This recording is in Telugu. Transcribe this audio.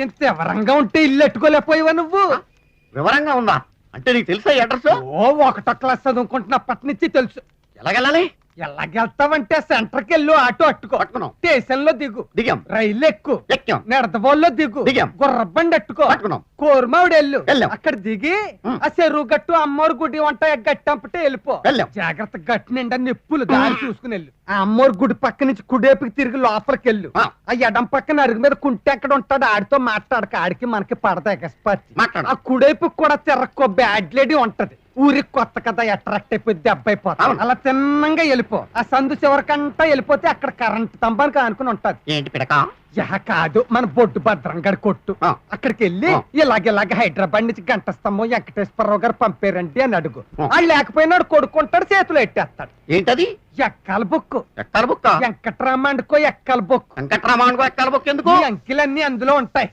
ఇంత వివరంగా ఉంటే ఇల్లు ఎట్టుకోలేకపోయావా నువ్వు? వివరంగా ఉందా అంటే నీకు తెలుసా అడ్రస్? ఓ 1వ క్లాస్ చదువుకుంటున్నప్పటి నుంచి తెలుసు. ఎలాగెళ్ళాలి? ఎలాగెళ్తావంటే సెంటర్కి వెళ్ళు, ఆటో అట్టుకో, పట్టుకున్నాం. స్టేషన్ లో దిగు, దిగాం. రైలు ఎక్కు, ఎక్కాం. నెడదబోల్లో దిగు, దిగాం. గుర్రబండి అట్టుకో, పట్టుకున్నాం. కోరమావిడి వెళ్ళు, వెళ్ళాం. అక్కడ దిగి ఆ చెరువు గట్టు అమ్మోరు గుడి వంట గట్టంపటే వెళ్ళిపో. వెళ్ళాం. జాగ్రత్త, గట్టు నిండా నిప్పులు, దారి చూసుకుని వెళ్ళు. ఆ అమ్మోరు గుడి పక్క నుంచి కుడేపుకి తిరిగి లోపలికి వెళ్ళు. ఆ ఎడం పక్కన అరుగు మీద కుంటే ఎక్కడ ఉంటాడు, ఆడితో మాట్లాడక, ఆడికి మనకి పడదా ఎగస్పార్టీ. ఆ కుడేపుకి కూడా తిరక్కో, బ్యాడ్ లేడీ ఉంటది. ఊరికి కొత్త కదా, అట్రాక్ట్ అయిపోయి దెబ్బ అయిపోతా. అలా తిన్నంగా వెళ్ళిపో. ఆ సందు చివరికంటా వెళ్ళిపోతే అక్కడ కరెంట్ స్తంభానికి ఆనుకుని ఉంటది. ఏంటి పిడక? కాదు, మన బొడ్డు భద్రంగడి కొట్టు. అక్కడికి వెళ్ళి ఇలాగ హైదరాబాద్ నుంచి గంట స్తంభం వెంకటేశ్వరరావు గారు పంపారండి అని అడుగు. వాళ్ళు లేకపోయినాడు కొడుకుంటాడు, చేతులు ఎట్టేస్తాడు. ఏంటది? ఎక్కాల బుక్కు. ఎక్కాల బుక్క? వెంకట్రామండుకో ఎక్కాల బుక్. వెంకట్రామానుకో ఎక్కాల బుక్ ఎందుకు? అంకిలన్నీ అందులో ఉంటాయి.